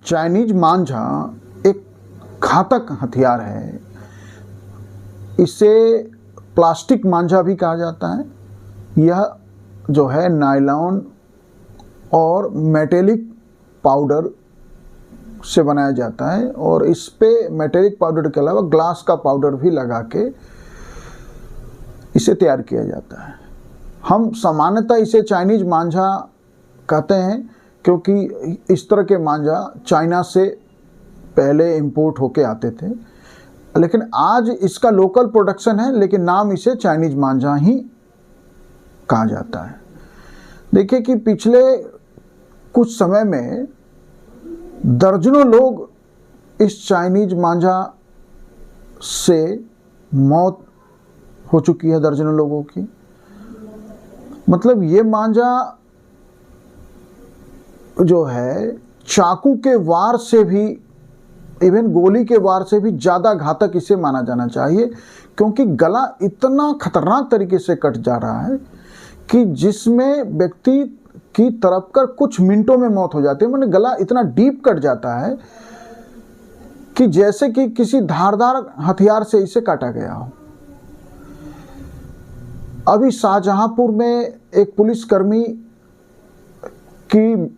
Chinese मांझा एक घातक हथियार है। इसे प्लास्टिक मांझा भी कहा जाता है। यह जो है नायलॉन और मेटेलिक पाउडर से बनाया जाता है और इस पे मेटेलिक पाउडर के अलावा ग्लास का पाउडर भी लगा के इसे तैयार किया जाता है। हम सामान्यतः इसे चाइनीज मांझा कहते हैं क्योंकि इस तरह के मांझा चाइना से पहले इंपोर्ट होके आते थे, लेकिन आज इसका लोकल प्रोडक्शन है, लेकिन नाम इसे चाइनीज मांझा ही कहा जाता है। देखिए कि पिछले कुछ समय में दर्जनों लोग इस चाइनीज मांझा से मौत हो चुकी है, दर्जनों लोगों की। मतलब ये मांझा जो है चाकू के वार से भी, इवन गोली के वार से भी ज़्यादा घातक इसे माना जाना चाहिए, क्योंकि गला इतना खतरनाक तरीके से कट जा रहा है कि जिसमें व्यक्ति की तड़प कर कुछ मिनटों में मौत हो जाती है। मैंने गला इतना डीप कट जाता है कि जैसे कि किसी धारदार हथियार से इसे काटा गया हो। अभी शाहजहांपुर में एक पुलिसकर्मी की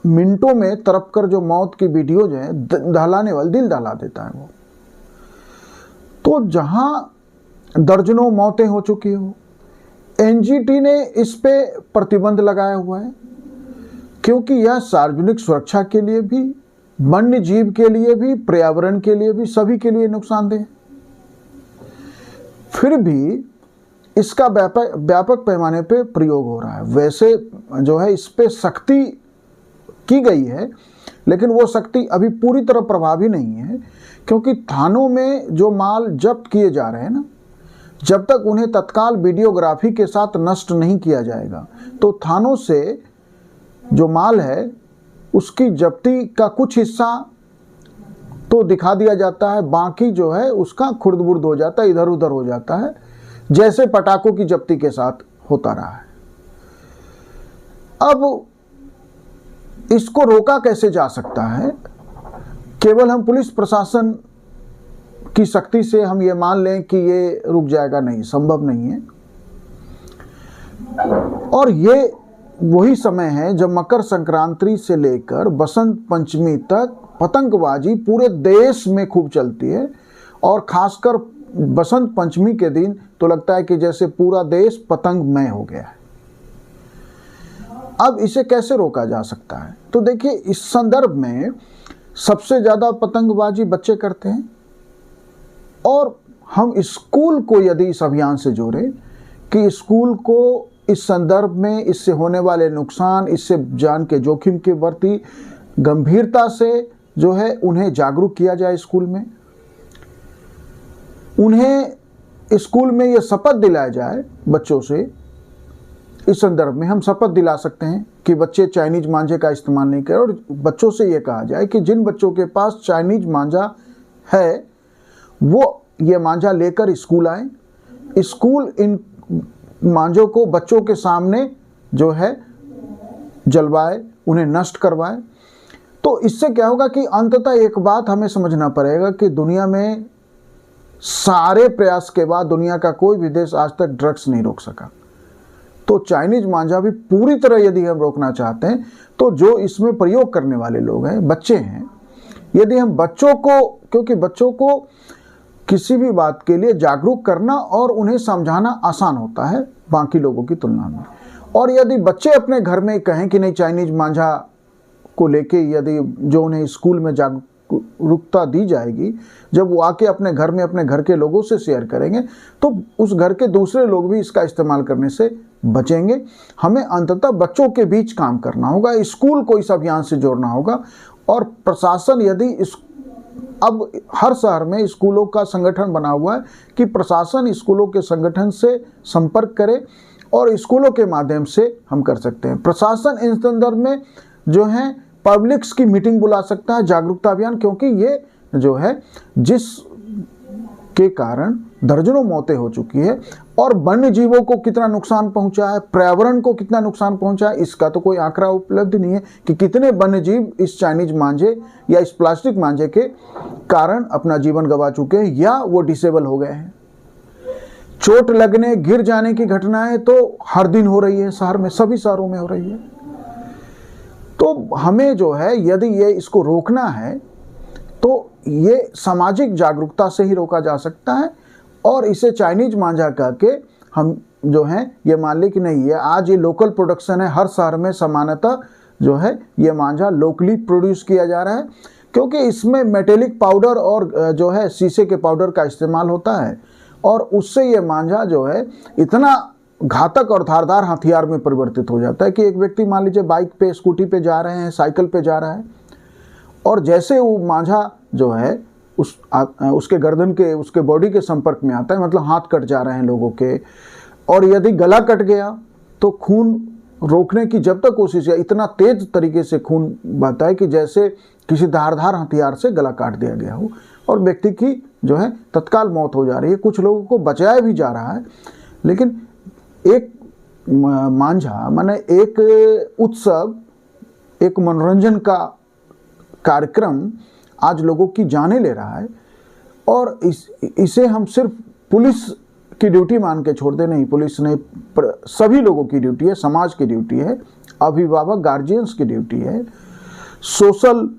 मिनटों में तड़प कर जो मौत की वीडियोज हैं, दहलाने वाली, दिल दहला देता है वो। तो जहां दर्जनों मौतें हो चुकी हो, एनजीटी ने इस पे प्रतिबंध लगाया हुआ है, क्योंकि यह सार्वजनिक सुरक्षा के लिए भी, वन्य जीव के लिए भी, पर्यावरण के लिए भी, सभी के लिए नुकसानदेह है। फिर भी इसका व्यापक पैमाने पे प्रयोग हो रहा है। वैसे जो है इस पे सख्ती की गई है, लेकिन वो सख्ती अभी पूरी तरह प्रभावी नहीं है, क्योंकि थानों में जो माल जब्त किए जा रहे हैं ना, जब तक उन्हें तत्काल वीडियोग्राफी के साथ नष्ट नहीं किया जाएगा, तो थानों से जो माल है उसकी जब्ती का कुछ हिस्सा तो दिखा दिया जाता है, बाकी जो है उसका खुर्द-बुर्द हो जाता है, इधर उधर हो जाता है, जैसे पटाखों की जब्ती के साथ होता रहा है। अब इसको रोका कैसे जा सकता है? केवल हम पुलिस प्रशासन की सख्ती से हम ये मान लें कि ये रुक जाएगा, नहीं, संभव नहीं है। और ये वही समय है जब मकर संक्रांति से लेकर बसंत पंचमी तक पतंगबाजी पूरे देश में खूब चलती है, और खासकर बसंत पंचमी के दिन तो लगता है कि जैसे पूरा देश पतंगमय हो गया है। अब इसे कैसे रोका जा सकता है? तो देखिए, इस संदर्भ में सबसे ज़्यादा पतंगबाजी बच्चे करते हैं, और हम स्कूल को यदि इस अभियान से जोड़ें कि स्कूल को इस संदर्भ में, इससे होने वाले नुकसान, इससे जान के जोखिम के प्रति गंभीरता से जो है उन्हें जागरूक किया जाए। स्कूल में उन्हें स्कूल में यह शपथ दिलाया जाए बच्चों से। इस संदर्भ में हम शपथ दिला सकते हैं कि बच्चे चाइनीज मांझे का इस्तेमाल नहीं करें, और बच्चों से यह कहा जाए कि जिन बच्चों के पास चाइनीज मांझा है वो ये मांझा लेकर स्कूल आए, स्कूल इन मांझों को बच्चों के सामने जो है जलवाए, उन्हें नष्ट करवाए। तो इससे क्या होगा कि अंततः एक बात हमें समझना पड़ेगा कि दुनिया में सारे प्रयास के बाद दुनिया का कोई भी देश आज तक ड्रग्स नहीं रोक सका। तो चाइनीज मांझा भी पूरी तरह यदि हम रोकना चाहते हैं, तो जो इसमें प्रयोग करने वाले लोग हैं, बच्चे हैं, यदि हम बच्चों को, क्योंकि बच्चों को किसी भी बात के लिए जागरूक करना और उन्हें समझाना आसान होता है बाकी लोगों की तुलना में, और यदि बच्चे अपने घर में कहें कि नहीं, चाइनीज मांझा को लेके यदि जो उन्हें स्कूल में जागरूकता दी जाएगी, जब वो आके अपने घर में अपने घर के लोगों से शेयर करेंगे, तो उस घर के दूसरे लोग भी इसका इस्तेमाल करने से बचेंगे। हमें अंततः बच्चों के बीच काम करना होगा, स्कूल को इस अभियान से जोड़ना होगा, और प्रशासन यदि इस, अब हर शहर में स्कूलों का संगठन बना हुआ है कि प्रशासन स्कूलों के संगठन से संपर्क करे, और स्कूलों के माध्यम से हम कर सकते हैं। प्रशासन इन संदर्भ में जो है पब्लिक्स की मीटिंग बुला सकता है, जागरूकता अभियान, क्योंकि ये जो है जिस के कारण दर्जनों मौतें हो चुकी है। और वन्य जीवों को कितना नुकसान पहुंचा है, पर्यावरण को कितना नुकसान पहुंचा है, इसका तो कोई आंकड़ा उपलब्ध नहीं है कि कितने वन्य जीव इस चाइनीज मांझे या इस प्लास्टिक मांझे के कारण अपना जीवन गंवा चुके हैं या वो डिसेबल हो गए हैं। चोट लगने, गिर जाने की घटनाएं तो हर दिन हो रही है शहर में, सभी शहरों में हो रही है। तो हमें जो है, यदि ये इसको रोकना है तो ये सामाजिक जागरूकता से ही रोका जा सकता है। और इसे चाइनीज मांझा कह के हम जो है ये मान ले कि नहीं, ये आज ये लोकल प्रोडक्शन है, हर शहर में सामान्यतः जो है ये मांझा लोकली प्रोड्यूस किया जा रहा है, क्योंकि इसमें मेटेलिक पाउडर और जो है शीशे के पाउडर का इस्तेमाल होता है, और उससे ये मांझा जो है इतना घातक और धारदार हथियार में परिवर्तित हो जाता है कि एक व्यक्ति मान लीजिए बाइक पे, स्कूटी पे जा रहे हैं, साइकिल पे जा रहा है, और जैसे वो मांझा जो है उसके गर्दन के, उसके बॉडी के संपर्क में आता है, मतलब हाथ कट जा रहे हैं लोगों के, और यदि गला कट गया तो खून रोकने की जब तक कोशिश है, इतना तेज तरीके से खून बहता है कि जैसे किसी धारदार हथियार से गला काट दिया गया हो, और व्यक्ति की जो है तत्काल मौत हो जा रही है। कुछ लोगों को बचाया भी जा रहा है। लेकिन एक मांझा माने एक उत्सव, एक मनोरंजन का कार्यक्रम आज लोगों की जाने ले रहा है, और इसे हम सिर्फ पुलिस की ड्यूटी मान के छोड़ दे नहीं, पुलिस ने सभी लोगों की ड्यूटी है, समाज की ड्यूटी है, अभिभावक गार्जियंस की ड्यूटी है, सोशल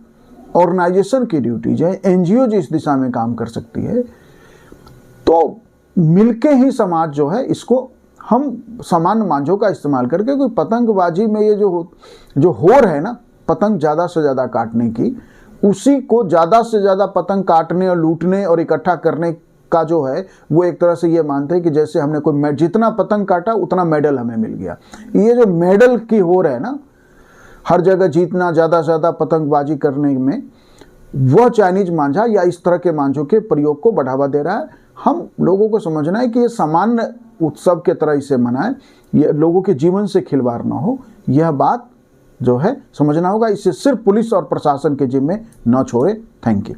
ऑर्गेनाइजेशन की ड्यूटी है, एनजीओ जो इस दिशा में काम कर सकती है। तो मिलके ही समाज जो है इसको, हम सामान्य मांझों का इस्तेमाल करके, कोई पतंगबाजी में ये जो होर है ना पतंग ज़्यादा से ज़्यादा काटने की, उसी को ज़्यादा से ज़्यादा पतंग काटने और लूटने और इकट्ठा करने का जो है, वो एक तरह से ये मानते हैं कि जैसे हमने कोई जितना पतंग काटा उतना मेडल हमें मिल गया। ये जो मेडल की होर है ना, हर जगह जीतना, ज़्यादा से ज़्यादा पतंगबाजी करने में, वह चाइनीज मांझा या इस तरह के मांझों के प्रयोग को बढ़ावा दे रहा है। हम लोगों को समझना है कि ये सामान्य उत्सव के तरह इसे मनाएं, ये लोगों के जीवन से खिलवाड़ ना हो, यह बात जो है समझना होगा। इसे सिर्फ पुलिस और प्रशासन के जिम्मे न छोड़े। Thank you.